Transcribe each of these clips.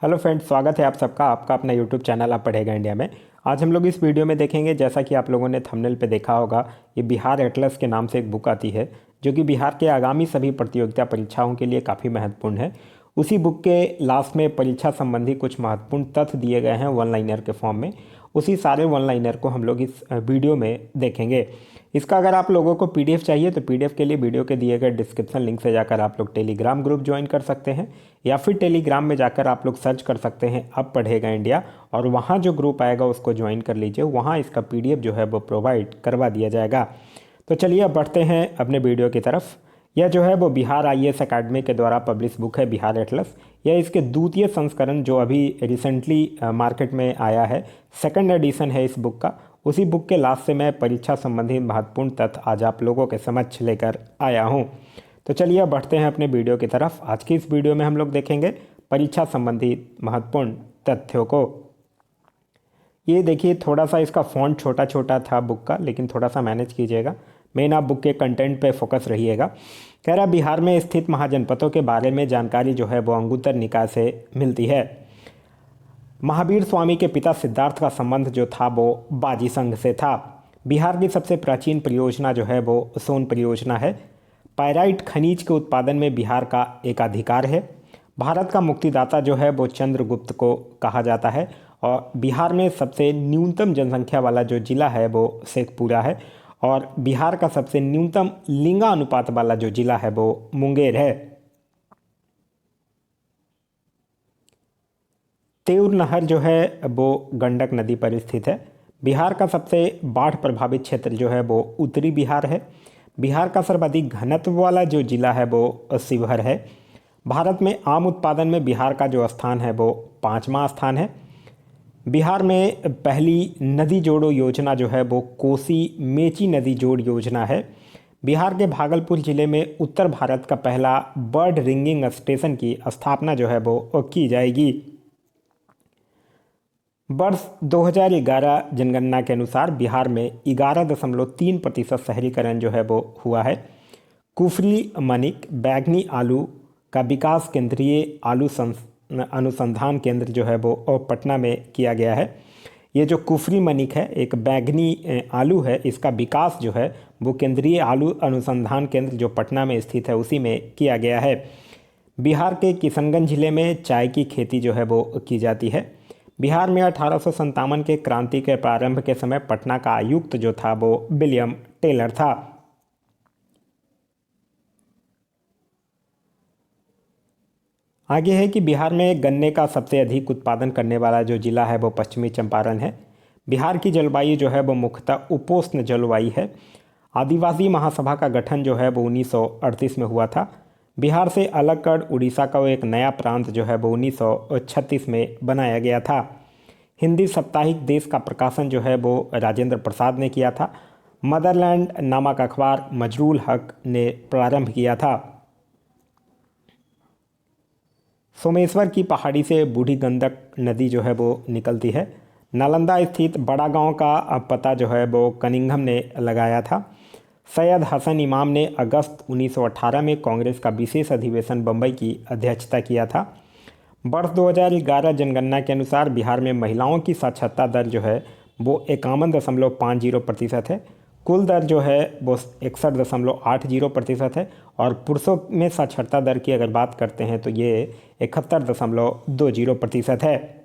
Hello friends, स्वागत है आप सबका आपका अपना यूट्यूब चैनल आप पढ़ेगा इंडिया में। आज हम लोग इस वीडियो में देखेंगे, जैसा कि आप लोगों ने थंबनेल पे देखा होगा, ये बिहार एटलस के नाम से एक बुक आती है जो कि बिहार के आगामी सभी प्रतियोगिता परीक्षाओं के लिए काफ़ी महत्वपूर्ण है। उसी बुक के लास्ट में परीक्षा संबंधी कुछ महत्वपूर्ण तथ्य दिए गए हैं वन लाइनर के फॉर्म में। उसी सारे वन लाइनर को हम लोग इस वीडियो में देखेंगे। इसका अगर आप लोगों को पीडीएफ चाहिए तो पीडीएफ के लिए वीडियो के दिए गए डिस्क्रिप्शन लिंक से जाकर आप लोग टेलीग्राम ग्रुप ज्वाइन कर सकते हैं, या फिर टेलीग्राम में जाकर आप लोग सर्च कर सकते हैं अब पढ़ेगा इंडिया, और वहाँ जो ग्रुप आएगा उसको ज्वाइन कर लीजिए। वहाँ इसका पीडीएफ जो है वो प्रोवाइड करवा दिया जाएगा। तो चलिए अब बढ़ते हैं अपने वीडियो की तरफ। यह जो है वो बिहार आईएएस एकेडमी के द्वारा पब्लिश बुक है, बिहार एटलस। यह इसके द्वितीय संस्करण जो अभी रिसेंटली मार्केट में आया है, सेकंड एडिशन है इस बुक का। उसी बुक के लास्ट से मैं परीक्षा संबंधी महत्वपूर्ण तथ्य आज आप लोगों के समक्ष लेकर आया हूँ। तो चलिए बढ़ते हैं अपने वीडियो की तरफ। आज की इस वीडियो में हम लोग देखेंगे परीक्षा संबंधी महत्वपूर्ण तथ्यों को। ये देखिए, थोड़ा सा इसका फ़ॉन्ट छोटा छोटा था बुक का, लेकिन थोड़ा सा मैनेज कीजिएगा। मेन आप बुक के कंटेंट पे फोकस रहिएगा। कह रहा बिहार में स्थित महाजनपदों के बारे में जानकारी जो है वो अंगुत्तर निकाय से मिलती है। महावीर स्वामी के पिता सिद्धार्थ का संबंध जो था वो बाजी संघ से था। बिहार की सबसे प्राचीन परियोजना जो है वो सोन परियोजना है। पायराइट खनिज के उत्पादन में बिहार का एकाधिकार है। भारत का मुक्तिदाता जो है वो चंद्रगुप्त को कहा जाता है। और बिहार में सबसे न्यूनतम जनसंख्या वाला जो जिला है वो शेखपुरा है। और बिहार का सबसे न्यूनतम लिंगानुपात वाला जो जिला है वो मुंगेर है। तेउर नहर जो है वो गंडक नदी पर स्थित है। बिहार का सबसे बाढ़ प्रभावित क्षेत्र जो है वो उत्तरी बिहार है। बिहार का सर्वाधिक घनत्व वाला जो जिला है वो शिवहर है। भारत में आम उत्पादन में बिहार का जो स्थान है वो 5वां स्थान है। बिहार में पहली नदी जोड़ो योजना जो है वो कोसी मेची नदी जोड़ योजना है। बिहार के भागलपुर जिले में उत्तर भारत का पहला बर्ड रिंगिंग स्टेशन की स्थापना जो है वो की जाएगी। वर्ष 2011 जनगणना के अनुसार बिहार में 11.3% शहरीकरण जो है वो हुआ है। कुफरी मनिक बैगनी आलू का विकास केंद्रीय आलू अनुसंधान केंद्र जो है वो पटना में किया गया है। ये जो कुफरी मनिक है, एक बैगनी आलू है, इसका विकास जो है वो केंद्रीय आलू अनुसंधान केंद्र जो पटना में स्थित है उसी में किया गया है। बिहार के किशनगंज जिले में चाय की खेती जो है वो की जाती है। बिहार में 1857 के क्रांति के प्रारंभ के समय पटना का आयुक्त जो था वो विलियम टेलर था। आगे है कि बिहार में गन्ने का सबसे अधिक उत्पादन करने वाला जो जिला है वो पश्चिमी चंपारण है। बिहार की जलवायु जो है वो मुख्यतः उपोष्ण जलवायु है। आदिवासी महासभा का गठन जो है वो 1938 में हुआ था। बिहार से अलग कर उड़ीसा का एक नया प्रांत जो है वो 1936 में बनाया गया था। हिंदी साप्ताहिक देश का प्रकाशन जो है वो राजेंद्र प्रसाद ने किया था। मदरलैंड नामक अखबार मजरूल हक ने प्रारंभ किया था। सोमेश्वर की पहाड़ी से बूढ़ी गंडक नदी जो है वो निकलती है। नालंदा स्थित बड़ा गांव का पता जो है वो कनिंघम ने लगाया था। सैयद हसन इमाम ने अगस्त 1918 में कांग्रेस का विशेष अधिवेशन बम्बई की अध्यक्षता किया था। वर्ष 2011 जनगणना के अनुसार बिहार में महिलाओं की साक्षरता दर जो है वो 51.50% है। कुल दर जो है वो 61.80% है। और पुरुषों में साक्षरता दर की अगर बात करते हैं तो ये 71.20% है।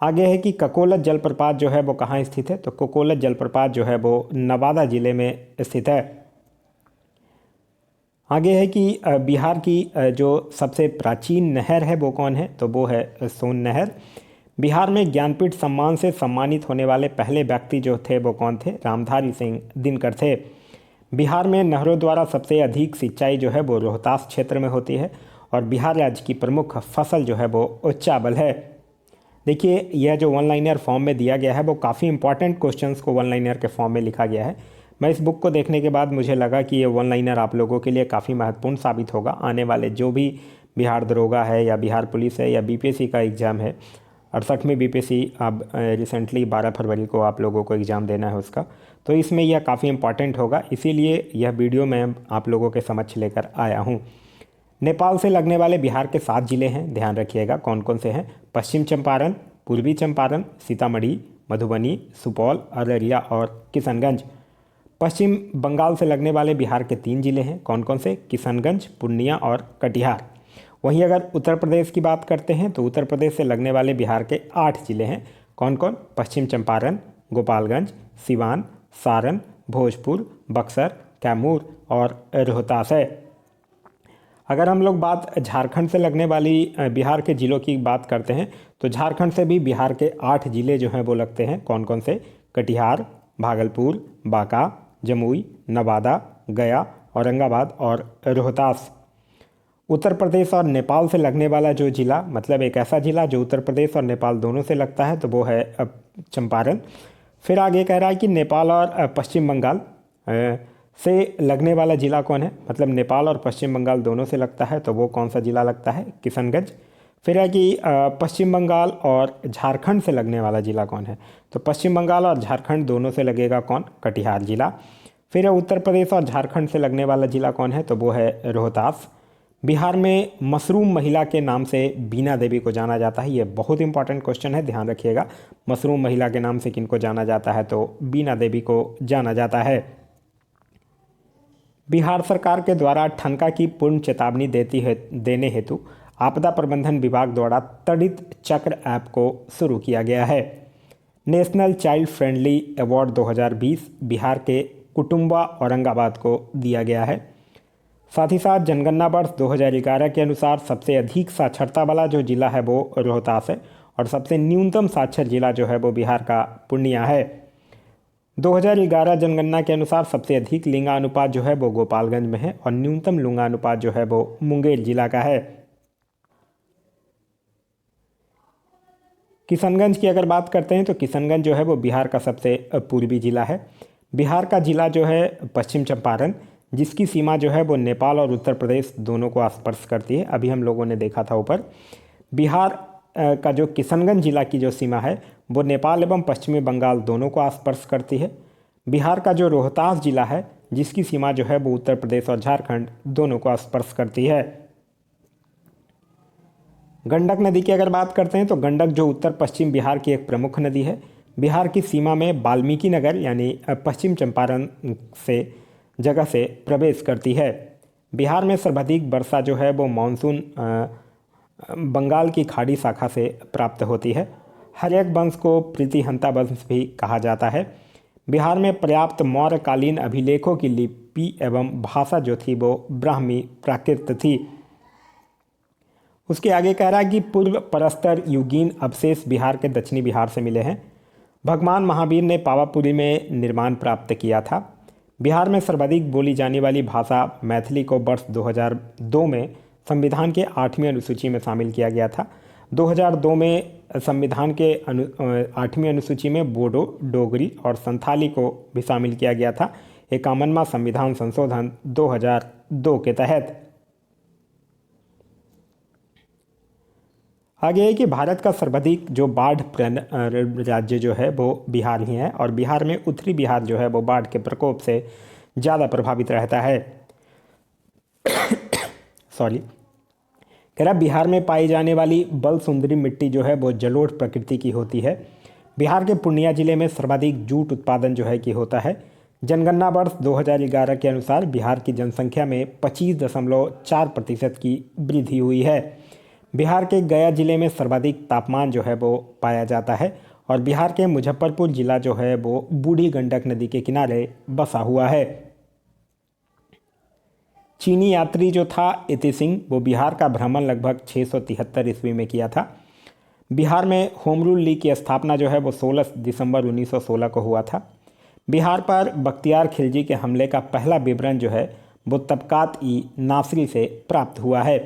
आगे है कि ककोलत जलप्रपात जो है वो कहाँ स्थित है, तो ककोलत जलप्रपात जो है वो नवादा जिले में स्थित है। आगे है कि बिहार की जो सबसे प्राचीन नहर है वो कौन है, तो वो है सोन नहर। बिहार में ज्ञानपीठ सम्मान से सम्मानित होने वाले पहले व्यक्ति जो थे वो कौन थे, रामधारी सिंह दिनकर थे। बिहार में नहरों द्वारा सबसे अधिक सिंचाई जो है वो रोहतास क्षेत्र में होती है। और बिहार राज्य की प्रमुख फसल जो है वो चावल है। देखिए, यह जो वन लाइनर फॉर्म में दिया गया है वो काफ़ी इंपॉर्टेंट क्वेश्चंस को वन लाइनर के फॉर्म में लिखा गया है। मैं इस बुक को देखने के बाद मुझे लगा कि ये वन लाइनर आप लोगों के लिए काफ़ी महत्वपूर्ण साबित होगा। आने वाले जो भी बिहार दरोगा है या बिहार पुलिस है या बीपीएससी का एग्ज़ाम है, 68वीं बीपीएससी अब रिसेंटली 12 फरवरी को आप लोगों को एग्ज़ाम देना है उसका, तो इसमें यह काफ़ी इंपॉर्टेंट होगा। इसीलिए यह वीडियो मैं आप लोगों के समक्ष लेकर आया हूँ। नेपाल से लगने वाले बिहार के 7 जिले हैं, ध्यान रखिएगा कौन कौन से हैं। पश्चिम चंपारण, पूर्वी चंपारण, सीतामढ़ी, मधुबनी, सुपौल, अररिया और किशनगंज। पश्चिम बंगाल से लगने वाले बिहार के 3 जिले हैं, कौन कौन से? किशनगंज, पूर्णिया और कटिहार। वहीं अगर उत्तर प्रदेश की बात करते हैं तो उत्तर प्रदेश से लगने वाले बिहार के 8 जिले हैं, कौन कौन? पश्चिम चंपारण, गोपालगंज, सिवान, सारण, भोजपुर, बक्सर, कैमूर और रोहतास है। अगर हम लोग बात झारखंड से लगने वाली बिहार के ज़िलों की बात करते हैं तो झारखंड से भी बिहार के 8 ज़िले जो हैं वो लगते हैं, कौन कौन से? कटिहार, भागलपुर, बांका, जमुई, नवादा, गया, औरंगाबाद और रोहतास। उत्तर प्रदेश और नेपाल से लगने वाला जो ज़िला, मतलब एक ऐसा ज़िला जो उत्तर प्रदेश और नेपाल दोनों से लगता है, तो वो है चंपारण। फिर आगे कह रहा है कि नेपाल और पश्चिम बंगाल से लगने वाला ज़िला कौन है? मतलब नेपाल और पश्चिम बंगाल दोनों से लगता है, तो वो कौन सा ज़िला लगता है? किशनगंज। फिर है कि पश्चिम बंगाल और झारखंड से लगने वाला ज़िला कौन है? तो पश्चिम बंगाल और झारखंड दोनों से लगेगा कौन? कटिहार ज़िला। फिर है उत्तर प्रदेश और झारखंड से लगने वाला ज़िला कौन है? तो वो है रोहतास। बिहार में मशरूम महिला के नाम से बीना देवी को जाना जाता है। ये बहुत इंपॉर्टेंट क्वेश्चन है, ध्यान रखिएगा। मशरूम महिला के नाम से किनको जाना जाता है? तो बीना देवी को जाना जाता है। बिहार सरकार के द्वारा ठनका की पूर्ण चेतावनी देने हेतु आपदा प्रबंधन विभाग द्वारा तड़ित चक्र ऐप को शुरू किया गया है। National child friendly award 2020 Bihar के कुटुंबा औरंगाबाद को दिया गया है। साथ ही साथ जनगणना वर्ष 2011 के अनुसार सबसे अधिक साक्षरता वाला जो जिला है वो रोहतास है और सबसे न्यूनतम साक्षर जिला जो है वो बिहार का पूर्णिया है। 2011 जनगणना के अनुसार सबसे अधिक लिंगानुपात जो है वो गोपालगंज में है और न्यूनतम लिंगानुपात जो है वो मुंगेर जिला का है। किशनगंज की अगर बात करते हैं तो किशनगंज जो है वो बिहार का सबसे पूर्वी जिला है। बिहार का जिला जो है पश्चिम चंपारण, जिसकी सीमा जो है वो नेपाल और उत्तर प्रदेश दोनों को स्पर्श करती है। अभी हम लोगों ने देखा था ऊपर, बिहार का जो किशनगंज जिला की जो सीमा है वो नेपाल एवं पश्चिमी बंगाल दोनों को स्पर्श करती है। बिहार का जो रोहतास जिला है, जिसकी सीमा जो है वो उत्तर प्रदेश और झारखंड दोनों को स्पर्श करती है। गंडक नदी की अगर बात करते हैं तो गंडक जो उत्तर पश्चिम बिहार की एक प्रमुख नदी है। बिहार की सीमा में वाल्मीकि नगर यानी पश्चिम चंपारण से जगह से प्रवेश करती है। बिहार में सर्वाधिक वर्षा जो है वो मानसून बंगाल की खाड़ी शाखा से प्राप्त होती है। हर्यक वंश को प्रीतिहंता वंश भी कहा जाता है। बिहार में पर्याप्त मौर्यकालीन अभिलेखों की लिपि एवं भाषा जो थी वो ब्राह्मी प्राकृत थी। उसके आगे कह रहा है कि पूर्व परस्तर युगीन अवशेष बिहार के दक्षिणी बिहार से मिले हैं। भगवान महावीर ने पावापुरी में निर्माण प्राप्त किया था। बिहार में सर्वाधिक बोली जाने वाली भाषा मैथिली को वर्ष 2002 में संविधान के 8वीं अनुसूची में शामिल किया गया था। 2002 में संविधान के 8वीं अनुसूची में बोडो, डोगरी और संथाली को भी शामिल किया गया था 51वां संविधान संशोधन 2002 के तहत। आगे है कि भारत का सर्वाधिक जो बाढ़ प्रवण राज्य जो है वो बिहार ही है और बिहार में उत्तरी बिहार जो है वो बाढ़ के प्रकोप से ज़्यादा प्रभावित रहता है। सॉरी, कह रहा बिहार में पाई जाने वाली बल सुंदरी मिट्टी जो है वो जलोढ़ प्रकृति की होती है। बिहार के पूर्णिया जिले में सर्वाधिक जूट उत्पादन जो है कि होता है। जनगणना वर्ष 2011 के अनुसार बिहार की जनसंख्या में 25.4% की वृद्धि हुई है। बिहार के गया जिले में सर्वाधिक तापमान जो है वो पाया जाता है और बिहार के मुजफ्फरपुर जिला जो है वो बूढ़ी गंडक नदी के किनारे बसा हुआ है। चीनी यात्री जो था इति सिंह, वो बिहार का भ्रमण लगभग 673 ईस्वी में किया था। बिहार में होम रूल लीग की स्थापना जो है वो 16 दिसंबर 1916 को हुआ था। बिहार पर बख्तियार खिलजी के हमले का पहला विवरण जो है वो तबकात-ई-नासरी से प्राप्त हुआ है।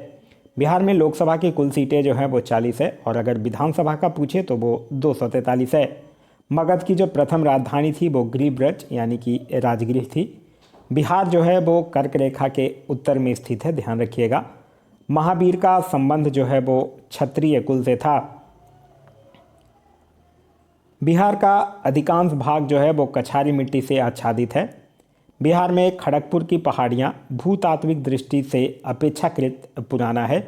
बिहार में लोकसभा की कुल सीटें जो हैं वो 40 है और अगर विधानसभा का पूछे तो वो 243 है। मगध की जो प्रथम राजधानी थी वो गिरिब्रज यानी कि राजगृह थी। बिहार जो है वो कर्क रेखा के उत्तर में स्थित है, ध्यान रखिएगा। महावीर का संबंध जो है वो क्षत्रिय कुल से था। बिहार का अधिकांश भाग जो है वो कछारी मिट्टी से आच्छादित है। बिहार में खड़गपुर की पहाड़ियाँ भूतात्विक दृष्टि से अपेक्षाकृत पुराना है।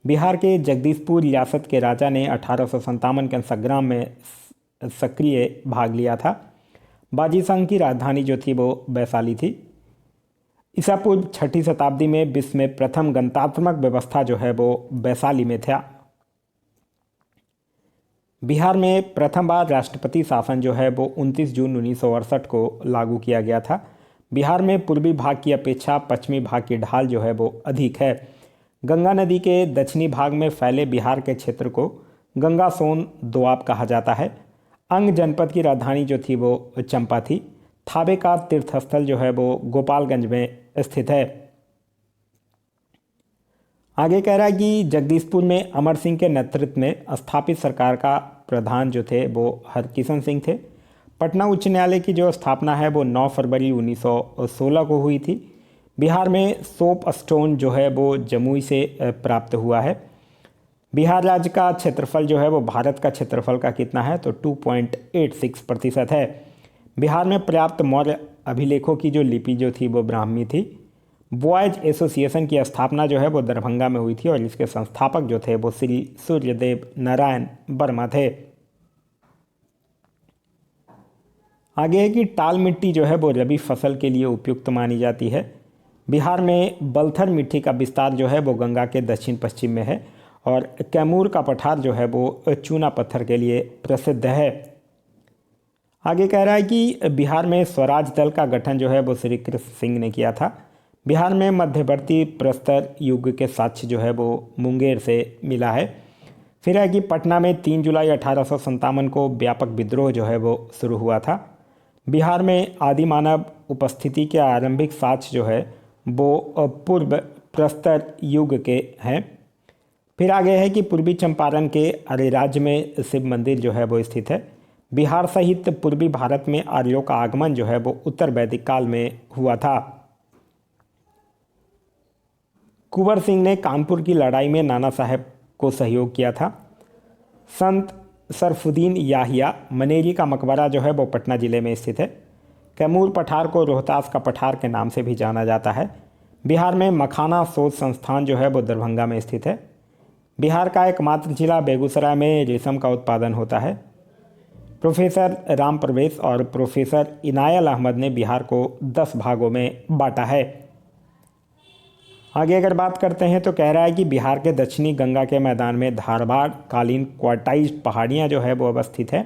बिहार के जगदीशपुर रियासत के राजा ने 1857 के संग्राम में सक्रिय भाग लिया था। बाजी संघ की राजधानी जो थी वो वैशाली थी। ईसा पूर्व 6ठी शताब्दी में विश्व में प्रथम गणतात्मक व्यवस्था जो है वो वैशाली में था। बिहार में प्रथम बार राष्ट्रपति शासन जो है वो 29 जून 1968 को लागू किया गया था। बिहार में पूर्वी भाग की अपेक्षा पश्चिमी भाग की ढाल जो है वो अधिक है। गंगा नदी के दक्षिणी भाग में फैले बिहार के क्षेत्र को गंगा सोन दोआब कहा जाता है। अंग जनपद की राजधानी जो थी वो चंपा थी। थावे का तीर्थस्थल जो है वो गोपालगंज में स्थित है। आगे कह रहा है कि जगदीशपुर में अमर सिंह के नेतृत्व में स्थापित सरकार का प्रधान जो थे वो हरकिशन सिंह थे। पटना उच्च न्यायालय की जो स्थापना है वो 9 फरवरी 1916 को हुई थी। बिहार में सोप स्टोन जो है वो जमुई से प्राप्त हुआ है। बिहार राज्य का क्षेत्रफल जो है वो भारत का क्षेत्रफल का कितना है तो 2.86% है। बिहार में पर्याप्त मौर्य अभिलेखों की जो लिपि जो थी वो ब्राह्मी थी। बॉयज एसोसिएशन की स्थापना जो है वो दरभंगा में हुई थी और इसके संस्थापक जो थे वो श्री सूर्यदेव नारायण वर्मा थे। आगे है कि टाल मिट्टी जो है वो रबी फसल के लिए उपयुक्त मानी जाती है। बिहार में बलथर मिट्टी का विस्तार जो है वो गंगा के दक्षिण पश्चिम में है और कैमूर का पठार जो है वो चूना पत्थर के लिए प्रसिद्ध है। आगे कह रहा है कि बिहार में स्वराज दल का गठन जो है वो श्री कृष्ण सिंह ने किया था। बिहार में मध्यवर्ती प्रस्तर युग के साक्ष्य जो है वो मुंगेर से मिला है। फिर है कि पटना में 3 जुलाई 1857 को व्यापक विद्रोह जो है वो शुरू हुआ था। बिहार में आदि मानव उपस्थिति के आरंभिक साक्ष्य जो है वो पूर्व प्रस्तर युग के हैं। फिर आगे है कि पूर्वी चंपारण के अरेराज में शिव मंदिर जो है वो स्थित है। बिहार सहित पूर्वी भारत में आर्यों का आगमन जो है वो उत्तर वैदिक काल में हुआ था। कुंवर सिंह ने कानपुर की लड़ाई में नाना साहेब को सहयोग किया था। संत सरफुद्दीन याहिया मनेरी का मकबरा जो है वो पटना जिले में स्थित है। कैमूर पठार को रोहतास का पठार के नाम से भी जाना जाता है। बिहार में मखाना शोध संस्थान जो है वो दरभंगा में स्थित है। बिहार का एकमात्र जिला बेगूसराय में रेशम का उत्पादन होता है। प्रोफेसर राम प्रवेश और प्रोफेसर इनायल अहमद ने बिहार को 10 भागों में बांटा है। आगे अगर बात करते हैं तो कह रहा है कि बिहार के दक्षिणी गंगा के मैदान में धारवाड़ कालीन क्वार्टाइज पहाड़ियाँ जो है वो अवस्थित है।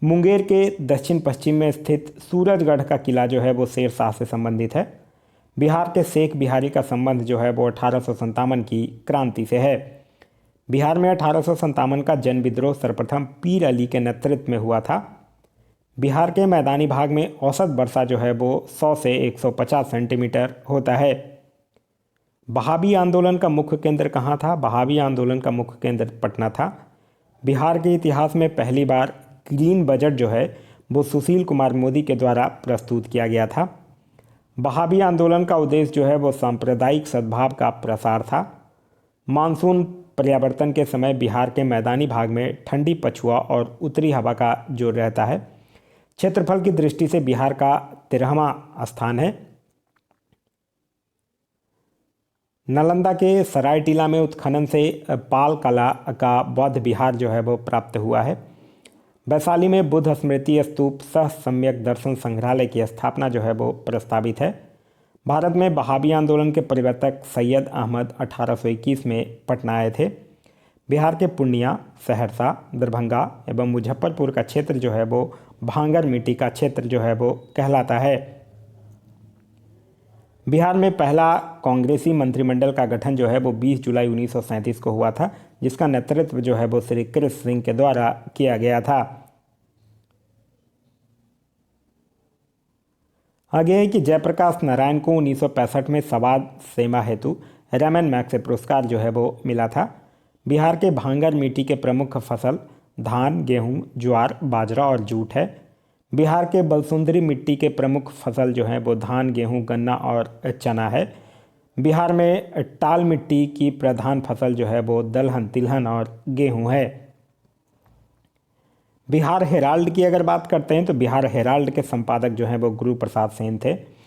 मुंगेर के दक्षिण पश्चिम में स्थित सूरजगढ़ का किला जो है वो शेरशाह से संबंधित है। बिहार के शेख बिहारी का संबंध जो है वो 1857 की क्रांति से है। बिहार में 1857 का जन विद्रोह सर्वप्रथम पीर अली के नेतृत्व में हुआ था। बिहार के मैदानी भाग में औसत वर्षा जो है वो 100 से 150 सेंटीमीटर होता है। बहावी आंदोलन का मुख्य केंद्र कहाँ था? बहावी आंदोलन का मुख्य केंद्र पटना था। बिहार के इतिहास में पहली बार ग्रीन बजट जो है वो सुशील कुमार मोदी के द्वारा प्रस्तुत किया गया था। बहावी आंदोलन का उद्देश्य जो है वो सांप्रदायिक सद्भाव का प्रसार था। मानसून परिवर्तन के समय बिहार के मैदानी भाग में ठंडी पछुआ और उत्तरी हवा का जोर रहता है। क्षेत्रफल की दृष्टि से बिहार का 13वां स्थान है। नालंदा के सरायटीला में उत्खनन से पाल कला का बौद्ध विहार जो है वो प्राप्त हुआ है। वैशाली में बुद्ध स्मृति स्तूप सह सम्यक दर्शन संग्रहालय की स्थापना जो है वो प्रस्तावित है। भारत में बहावी आंदोलन के प्रवर्तक सैयद अहमद 1821 में पटना आए थे। बिहार के पूर्णिया, सहरसा, दरभंगा एवं मुजफ्फरपुर का क्षेत्र जो है वो भांगर मिट्टी का क्षेत्र जो है वो कहलाता है। बिहार में पहला कांग्रेसी मंत्रिमंडल का गठन जो है वो 20 जुलाई 1937 को हुआ था, जिसका नेतृत्व जो है वो श्री कृष्ण सिंह के द्वारा किया गया था। आगे है कि जयप्रकाश नारायण को 1965 में संवाद सेवा हेतु रमन मैग्सेसे पुरस्कार जो है वो मिला था। बिहार के भांगर मिट्टी के प्रमुख फसल धान, गेहूं, ज्वार, बाजरा और जूट है। बिहार के बलसुंदरी मिट्टी के प्रमुख फसल जो है वो धान, गेहूं, गन्ना और चना है। बिहार में टाल मिट्टी की प्रधान फसल जो है वो दलहन, तिलहन और गेहूं है। बिहार हेराल्ड की अगर बात करते हैं तो बिहार हेराल्ड के संपादक जो हैं वो गुरु प्रसाद सेन थे।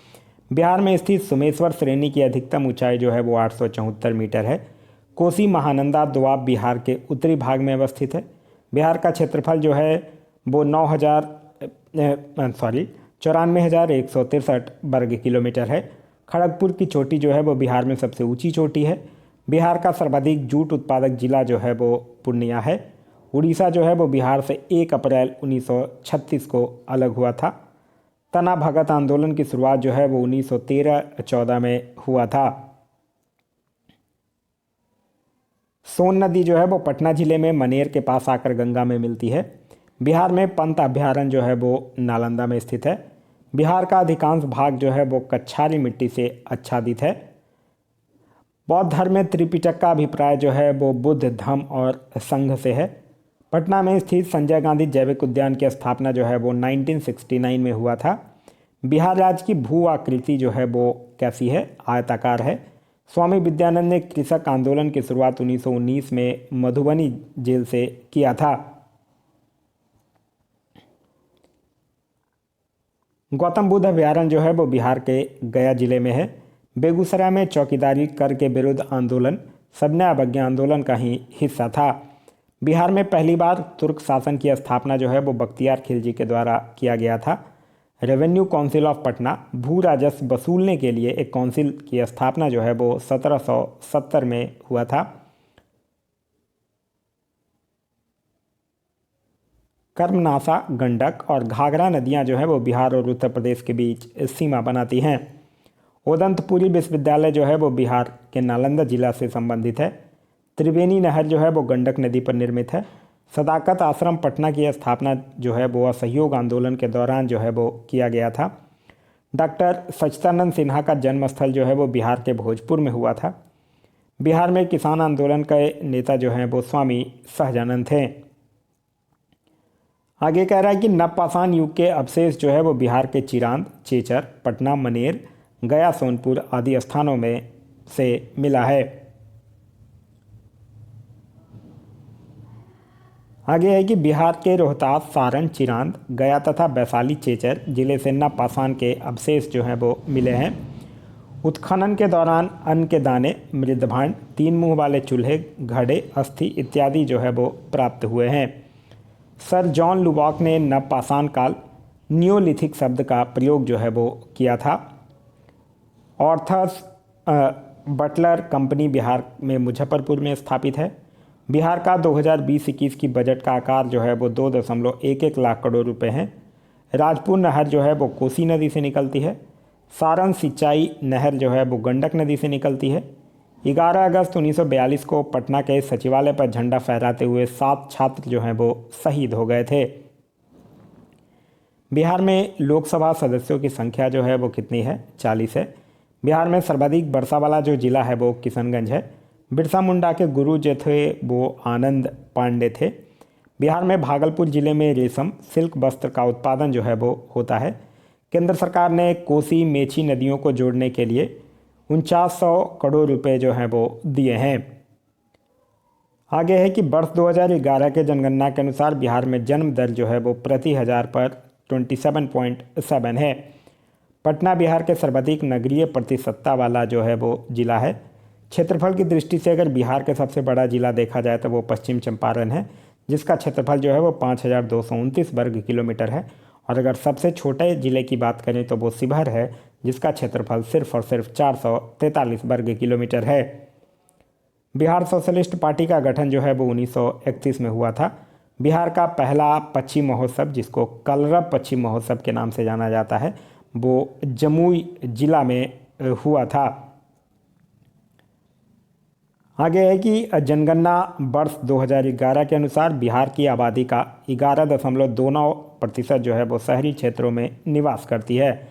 बिहार में स्थित सोमेश्वर श्रेणी की अधिकतम ऊंचाई जो है वो 874 मीटर है। कोसी महानंदा दोआब बिहार के उत्तरी भाग में अवस्थित है। बिहार का क्षेत्रफल जो है वो 94,163 वर्ग किलोमीटर है। खड़गपुर की चोटी जो है वो बिहार में सबसे ऊंची चोटी है। बिहार का सर्वाधिक जूट उत्पादक जिला जो है वो पूर्णिया है। उड़ीसा जो है वो बिहार से 1 अप्रैल 1936 को अलग हुआ था। तना भगत आंदोलन की शुरुआत जो है वो 1913-14 में हुआ था। सोन नदी जो है वो पटना जिले में मनेर के पास आकर गंगा में मिलती है। बिहार में पंत अभयारण्य जो है वो नालंदा में स्थित है। बिहार का अधिकांश भाग जो है वो कच्छारी मिट्टी से आच्छादित है। बौद्ध धर्म में त्रिपिटक का अभिप्राय जो है वो बुद्ध, धम्म और संघ से है। पटना में स्थित संजय गांधी जैविक उद्यान की स्थापना जो है वो 1969 में हुआ था। बिहार राज्य की भू आकृति जो है वो कैसी है? आयताकार है। स्वामी विद्यानंद ने कृषक आंदोलन की शुरुआत 1919 में मधुबनी जेल से किया था। गौतम बुद्ध अभयारण्य जो है वो बिहार के गया जिले में है। बेगूसराय में चौकीदारी कर के विरुद्ध आंदोलन सबने अवज्ञा आंदोलन का ही हिस्सा था। बिहार में पहली बार तुर्क शासन की स्थापना जो है वो बख्तियार खिलजी के द्वारा किया गया था। रेवेन्यू काउंसिल ऑफ पटना भू राजस्व वसूलने के लिए एक काउंसिल की स्थापना जो है वो 1770 में हुआ था। कर्मनासा, गंडक और घाघरा नदियां जो है वो बिहार और उत्तर प्रदेश के बीच सीमा बनाती हैं। उदंतपुरी विश्वविद्यालय जो है वो बिहार के नालंदा जिला से संबंधित है। त्रिवेणी नहर जो है वो गंडक नदी पर निर्मित है। सदाकत आश्रम पटना की स्थापना जो है वो असहयोग आंदोलन के दौरान जो है वो किया गया था। डॉक्टर सच्चिदानंद सिन्हा का जन्मस्थल जो है वो बिहार के भोजपुर में हुआ था। बिहार में किसान आंदोलन के नेता जो हैं वो स्वामी सहजानंद थे। आगे कह रहा है कि नवपाषाण युग के अवशेष जो है वो बिहार के चिरांद, चेचर, पटना, मनेर, गया, सोनपुर आदि स्थानों में से मिला है। आगे है कि बिहार के रोहतास, सारण, चिरांद, गया तथा वैशाली, चेचर जिले से नवपाषाण के अवशेष जो हैं वो मिले हैं। उत्खनन के दौरान अन्न के दाने, मृदभांड, 3 मुंह वाले चूल्हे, घड़े, अस्थि इत्यादि जो है वो प्राप्त हुए हैं। सर जॉन लुबॉक ने नवपाषाण काल नियोलिथिक शब्द का प्रयोग जो है वो किया था। ऑर्थर्स बटलर कंपनी बिहार में मुजफ्फरपुर में स्थापित है। बिहार का 2020-21 की बजट का आकार जो है वो 2.11 लाख करोड़ रुपए है। राजपुर नहर जो है वो कोसी नदी से निकलती है। सारण सिंचाई नहर जो है वो गंडक नदी से निकलती है। 11 अगस्त 1942 को पटना के सचिवालय पर झंडा फहराते हुए 7 छात्र जो हैं वो शहीद हो गए थे। बिहार में लोकसभा सदस्यों की संख्या जो है वो कितनी है? 40 है। बिहार में सर्वाधिक वर्षा वाला जो जिला है वो किशनगंज है। बिरसा मुंडा के गुरु जो थे वो आनंद पांडे थे। बिहार में भागलपुर जिले में रेशम, सिल्क वस्त्र का उत्पादन जो है वो होता है। केंद्र सरकार ने कोसी, मेची नदियों को जोड़ने के लिए 4900 करोड़ रुपए जो हैं वो दिए हैं। आगे है कि वर्ष 2011 के जनगणना के अनुसार बिहार में जन्म दर जो है वो प्रति 1000 पर 27.7 है। पटना बिहार के सर्वाधिक नगरीय प्रतिशतता वाला जो है वो जिला है। क्षेत्रफल की दृष्टि से अगर बिहार के सबसे बड़ा जिला देखा जाए तो वो पश्चिम चंपारण है, जिसका क्षेत्रफल जो है वो 5229 वर्ग किलोमीटर है। और अगर सबसे छोटे जिले की बात करें तो वो शिवहर है, जिसका क्षेत्रफल सिर्फ और सिर्फ 443 वर्ग किलोमीटर है। बिहार सोशलिस्ट पार्टी का गठन जो है वो 1931 में हुआ था। बिहार का पहला पक्षी महोत्सव, जिसको कलरब पक्षी महोत्सव के नाम से जाना जाता है, वो जमुई जिला में हुआ था। आगे है कि जनगणना वर्ष 2011 के अनुसार बिहार की आबादी का 11.29% जो है वो शहरी क्षेत्रों में निवास करती है।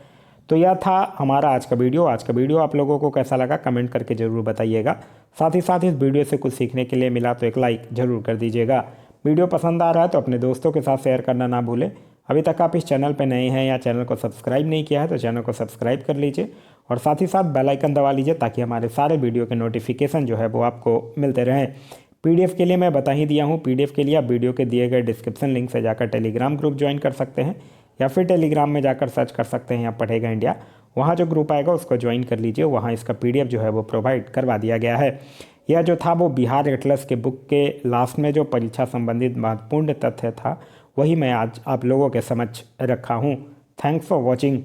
तो यह था हमारा आज का वीडियो। आज का वीडियो आप लोगों को कैसा लगा कमेंट करके ज़रूर बताइएगा। साथ ही साथ इस वीडियो से कुछ सीखने के लिए मिला तो एक लाइक ज़रूर कर दीजिएगा। वीडियो पसंद आ रहा है तो अपने दोस्तों के साथ शेयर करना ना भूलें। अभी तक आप इस चैनल पर नए हैं या चैनल को सब्सक्राइब नहीं किया है तो चैनल को सब्सक्राइब कर लीजिए और साथ ही साथ बेल आइकन दबा लीजिए ताकि हमारे सारे वीडियो के नोटिफिकेशन जो है वो आपको मिलते रहें। पीडीएफ के लिए मैं बता ही दिया हूँ। पीडीएफ के लिए आप वीडियो के दिए गए डिस्क्रिप्शन लिंक से जाकर टेलीग्राम ग्रुप ज्वाइन कर सकते हैं, या फिर टेलीग्राम में जाकर सर्च कर सकते हैं या पढ़ेगा इंडिया, वहाँ जो ग्रुप आएगा उसको ज्वाइन कर लीजिए। वहाँ इसका पीडीएफ जो है वो प्रोवाइड करवा दिया गया है। यह जो था वो बिहार एटलस के बुक के लास्ट में जो परीक्षा संबंधित महत्वपूर्ण तथ्य था वही मैं आज आप लोगों के समक्ष रखा हूँ। Thanks for watching.